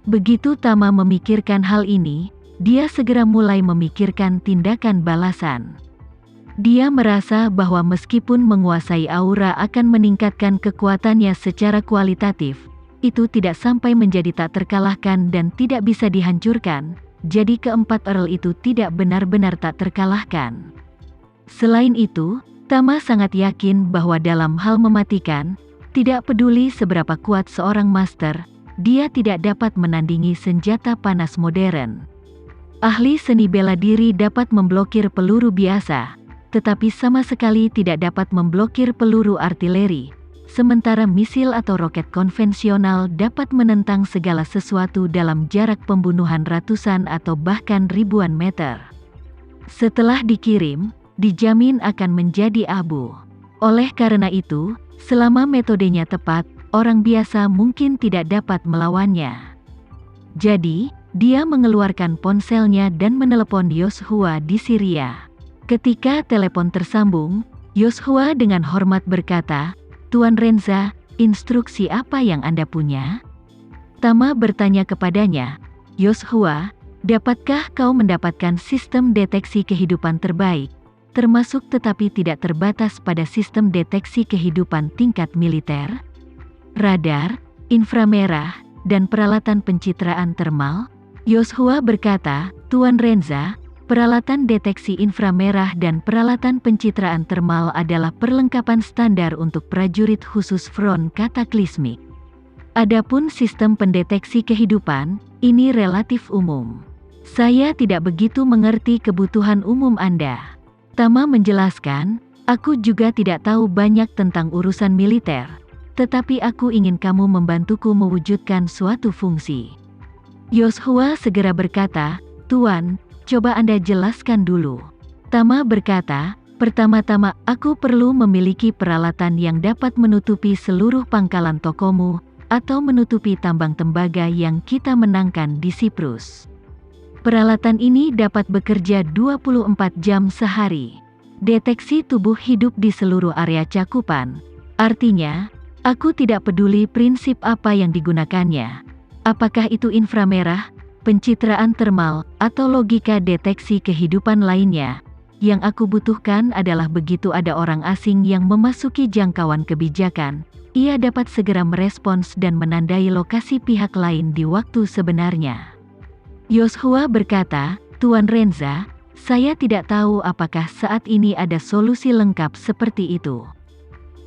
Begitu Tama memikirkan hal ini, dia segera mulai memikirkan tindakan balasan. Dia merasa bahwa meskipun menguasai aura akan meningkatkan kekuatannya secara kualitatif, itu tidak sampai menjadi tak terkalahkan dan tidak bisa dihancurkan, jadi keempat Earl itu tidak benar-benar tak terkalahkan. Selain itu, Tama sangat yakin bahwa dalam hal mematikan, tidak peduli seberapa kuat seorang master, dia tidak dapat menandingi senjata panas modern. Ahli seni bela diri dapat memblokir peluru biasa, tetapi sama sekali tidak dapat memblokir peluru artileri, sementara misil atau roket konvensional dapat menentang segala sesuatu dalam jarak pembunuhan ratusan atau bahkan ribuan meter. Setelah dikirim, dijamin akan menjadi abu. Oleh karena itu, selama metodenya tepat, orang biasa mungkin tidak dapat melawannya. Jadi, dia mengeluarkan ponselnya dan menelepon Yoshua di Syria. Ketika telepon tersambung, Yoshua dengan hormat berkata, "Tuan Renza, instruksi apa yang Anda punya?" Tama bertanya kepadanya, "Yoshua, dapatkah kau mendapatkan sistem deteksi kehidupan terbaik, termasuk tetapi tidak terbatas pada sistem deteksi kehidupan tingkat militer? Radar, inframerah, dan peralatan pencitraan termal?" Yoshua berkata, "Tuan Renza, peralatan deteksi inframerah dan peralatan pencitraan termal adalah perlengkapan standar untuk prajurit khusus front kataklismik. Adapun sistem pendeteksi kehidupan, ini relatif umum. Saya tidak begitu mengerti kebutuhan umum Anda." Tama menjelaskan, "Aku juga tidak tahu banyak tentang urusan militer, tetapi aku ingin kamu membantuku mewujudkan suatu fungsi." Yoshua segera berkata, "Tuan, coba Anda jelaskan dulu." Tama berkata, "Pertama-tama, aku perlu memiliki peralatan yang dapat menutupi seluruh pangkalan tokomu, atau menutupi tambang tembaga yang kita menangkan di Siprus. Peralatan ini dapat bekerja 24 jam sehari. Deteksi tubuh hidup di seluruh area cakupan. Artinya, aku tidak peduli prinsip apa yang digunakannya. Apakah itu inframerah, pencitraan termal, atau logika deteksi kehidupan lainnya. Yang aku butuhkan adalah begitu ada orang asing yang memasuki jangkauan kebijakan, ia dapat segera merespons dan menandai lokasi pihak lain di waktu sebenarnya." Yoshua berkata, "Tuan Renza, saya tidak tahu apakah saat ini ada solusi lengkap seperti itu.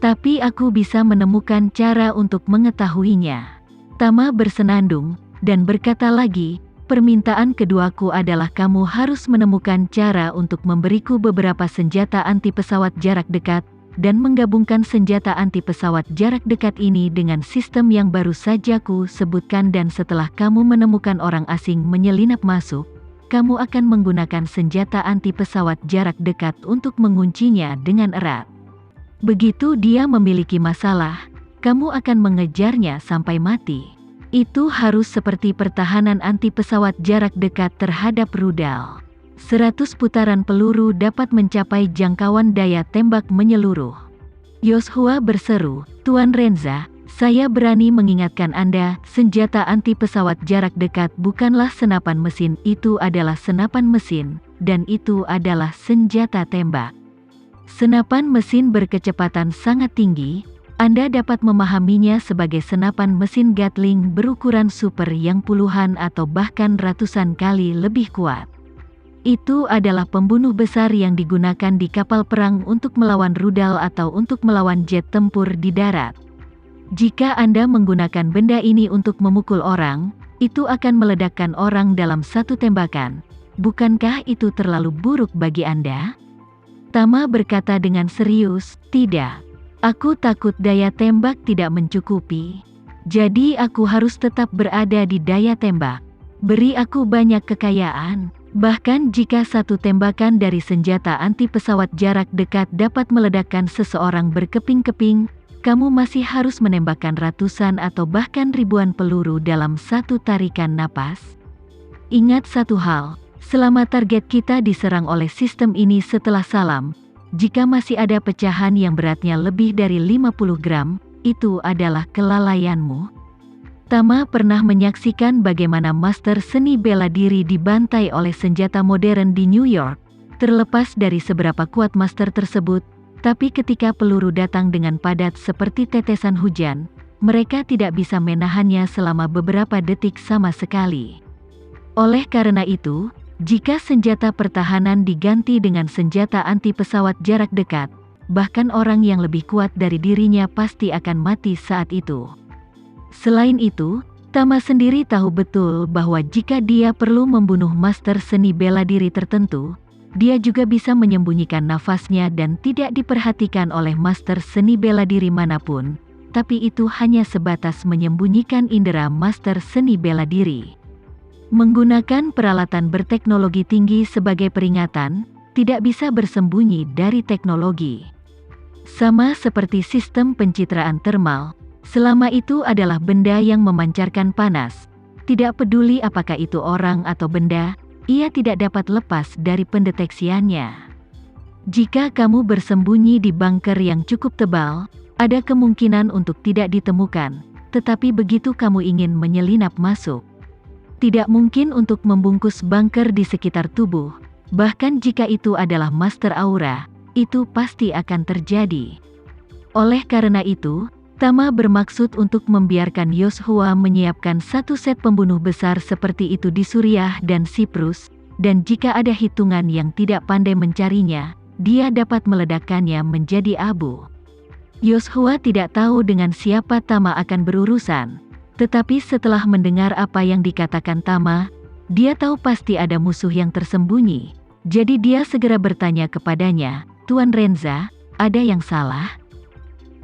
Tapi aku bisa menemukan cara untuk mengetahuinya." Tama bersenandung, dan berkata lagi, "Permintaan keduaku adalah kamu harus menemukan cara untuk memberiku beberapa senjata anti pesawat jarak dekat, dan menggabungkan senjata anti pesawat jarak dekat ini dengan sistem yang baru saja ku sebutkan dan setelah kamu menemukan orang asing menyelinap masuk, kamu akan menggunakan senjata anti pesawat jarak dekat untuk menguncinya dengan erat. Begitu dia memiliki masalah, kamu akan mengejarnya sampai mati. Itu harus seperti pertahanan anti pesawat jarak dekat terhadap rudal. 100 putaran peluru dapat mencapai jangkauan daya tembak menyeluruh." Yoshua berseru, "Tuan Renza, saya berani mengingatkan Anda, senjata anti pesawat jarak dekat bukanlah senapan mesin, itu adalah senapan mesin, dan itu adalah senjata tembak. Senapan mesin berkecepatan sangat tinggi, Anda dapat memahaminya sebagai senapan mesin Gatling berukuran super yang puluhan atau bahkan ratusan kali lebih kuat. Itu adalah pembunuh besar yang digunakan di kapal perang untuk melawan rudal atau untuk melawan jet tempur di darat. Jika Anda menggunakan benda ini untuk memukul orang, itu akan meledakkan orang dalam satu tembakan. Bukankah itu terlalu buruk bagi Anda?" Tama berkata dengan serius, "Tidak. Aku takut daya tembak tidak mencukupi. Jadi aku harus tetap berada di daya tembak. Beri aku banyak kekayaan. Bahkan jika satu tembakan dari senjata anti pesawat jarak dekat dapat meledakkan seseorang berkeping-keping, kamu masih harus menembakkan ratusan atau bahkan ribuan peluru dalam satu tarikan napas. Ingat satu hal, selama target kita diserang oleh sistem ini setelah salam, jika masih ada pecahan yang beratnya lebih dari 50 gram, itu adalah kelalaianmu." Tama pernah menyaksikan bagaimana master seni bela diri dibantai oleh senjata modern di New York. Terlepas dari seberapa kuat master tersebut, tapi ketika peluru datang dengan padat seperti tetesan hujan, mereka tidak bisa menahannya selama beberapa detik sama sekali. Oleh karena itu, jika senjata pertahanan diganti dengan senjata anti pesawat jarak dekat, bahkan orang yang lebih kuat dari dirinya pasti akan mati saat itu. Selain itu, Tama sendiri tahu betul bahwa jika dia perlu membunuh master seni bela diri tertentu, dia juga bisa menyembunyikan nafasnya dan tidak diperhatikan oleh master seni bela diri manapun, tapi itu hanya sebatas menyembunyikan indera master seni bela diri. Menggunakan peralatan berteknologi tinggi sebagai peringatan, tidak bisa bersembunyi dari teknologi. Sama seperti sistem pencitraan termal, selama itu adalah benda yang memancarkan panas. Tidak peduli apakah itu orang atau benda, ia tidak dapat lepas dari pendeteksiannya. Jika kamu bersembunyi di bunker yang cukup tebal, ada kemungkinan untuk tidak ditemukan, tetapi begitu kamu ingin menyelinap masuk, tidak mungkin untuk membungkus bunker di sekitar tubuh. Bahkan jika itu adalah master aura, itu pasti akan terjadi. Oleh karena itu, Tama bermaksud untuk membiarkan Yoshua menyiapkan satu set pembunuh besar seperti itu di Suriah dan Siprus, dan jika ada hitungan yang tidak pandai mencarinya, dia dapat meledakkannya menjadi abu. Yoshua tidak tahu dengan siapa Tama akan berurusan, tetapi setelah mendengar apa yang dikatakan Tama, dia tahu pasti ada musuh yang tersembunyi. Jadi dia segera bertanya kepadanya, "Tuan Renza, ada yang salah?"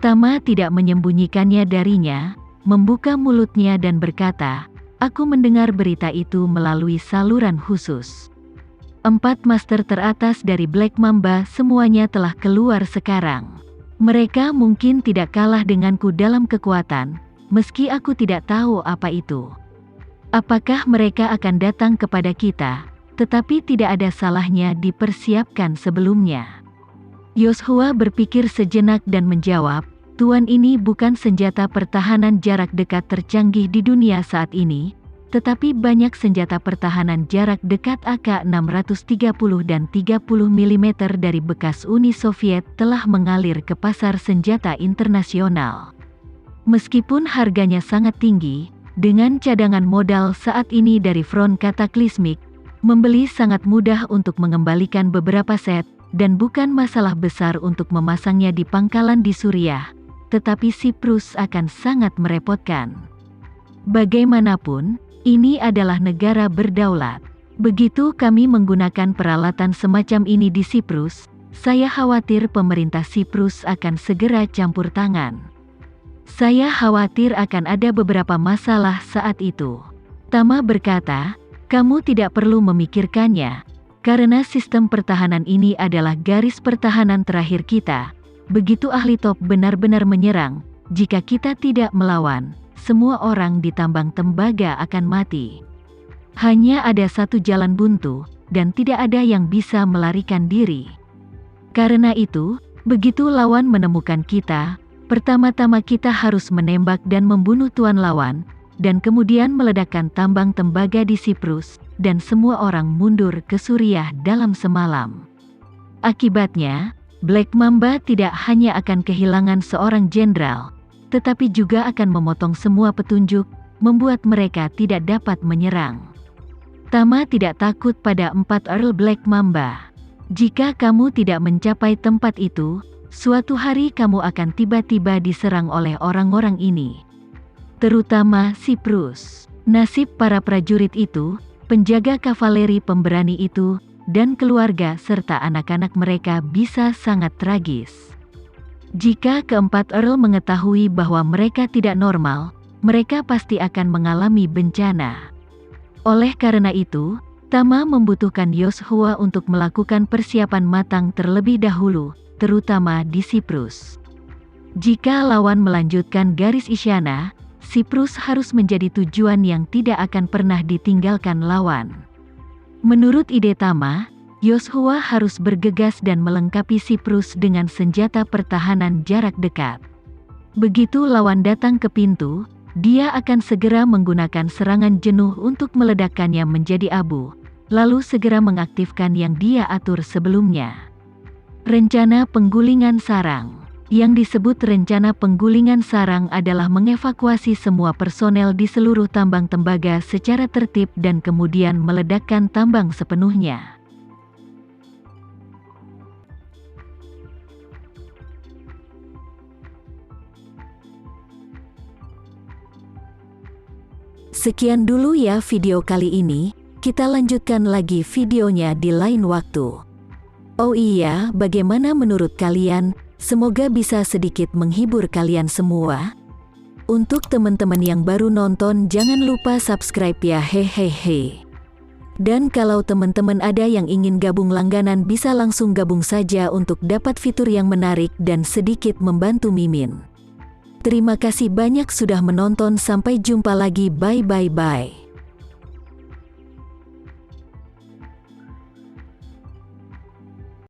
Tama tidak menyembunyikannya darinya, membuka mulutnya dan berkata, "Aku mendengar berita itu melalui saluran khusus. 4 master teratas dari Black Mamba semuanya telah keluar sekarang. Mereka mungkin tidak kalah denganku dalam kekuatan, meski aku tidak tahu apa itu. Apakah mereka akan datang kepada kita, tetapi tidak ada salahnya dipersiapkan sebelumnya." Yoshua berpikir sejenak dan menjawab, "Tuan, ini bukan senjata pertahanan jarak dekat tercanggih di dunia saat ini, tetapi banyak senjata pertahanan jarak dekat AK-630 dan 30 mm dari bekas Uni Soviet telah mengalir ke pasar senjata internasional. Meskipun harganya sangat tinggi, dengan cadangan modal saat ini dari front kataklismik, membeli sangat mudah untuk mengembalikan beberapa set, dan bukan masalah besar untuk memasangnya di pangkalan di Suriah, tetapi Siprus akan sangat merepotkan. Bagaimanapun, ini adalah negara berdaulat. Begitu kami menggunakan peralatan semacam ini di Siprus, saya khawatir pemerintah Siprus akan segera campur tangan. Saya khawatir akan ada beberapa masalah saat itu." Tama berkata, "Kamu tidak perlu memikirkannya, karena sistem pertahanan ini adalah garis pertahanan terakhir kita. Begitu ahli top benar-benar menyerang, jika kita tidak melawan, semua orang di tambang tembaga akan mati. Hanya ada satu jalan buntu, dan tidak ada yang bisa melarikan diri. Karena itu, begitu lawan menemukan kita, pertama-tama kita harus menembak dan membunuh tuan lawan, dan kemudian meledakkan tambang tembaga di Siprus, dan semua orang mundur ke Suriah dalam semalam. Akibatnya, Black Mamba tidak hanya akan kehilangan seorang jenderal, tetapi juga akan memotong semua petunjuk, membuat mereka tidak dapat menyerang." Tama tidak takut pada 4 Earl Black Mamba. "Jika kamu tidak mencapai tempat itu, suatu hari kamu akan tiba-tiba diserang oleh orang-orang ini. Terutama Siprus. Nasib para prajurit itu, penjaga kavaleri pemberani itu, dan keluarga serta anak-anak mereka bisa sangat tragis. Jika keempat Earl mengetahui bahwa mereka tidak normal, mereka pasti akan mengalami bencana. Oleh karena itu, Tama membutuhkan Yoshua untuk melakukan persiapan matang terlebih dahulu, terutama di Siprus. Jika lawan melanjutkan garis isyana, Siprus harus menjadi tujuan yang tidak akan pernah ditinggalkan lawan. Menurut ide Tama, Yoshua harus bergegas dan melengkapi Siprus dengan senjata pertahanan jarak dekat. Begitu lawan datang ke pintu, dia akan segera menggunakan serangan jenuh untuk meledakkannya menjadi abu, lalu segera mengaktifkan yang dia atur sebelumnya. Rencana penggulingan sarang. Yang disebut rencana penggulingan sarang adalah mengevakuasi semua personel di seluruh tambang tembaga secara tertib dan kemudian meledakkan tambang sepenuhnya. Sekian dulu ya video kali ini, kita lanjutkan lagi videonya di lain waktu. Oh iya, bagaimana menurut kalian? Semoga bisa sedikit menghibur kalian semua. Untuk teman-teman yang baru nonton, jangan lupa subscribe ya, hehehe. Dan kalau teman-teman ada yang ingin gabung langganan, bisa langsung gabung saja untuk dapat fitur yang menarik dan sedikit membantu Mimin. Terima kasih banyak sudah menonton, sampai jumpa lagi, bye.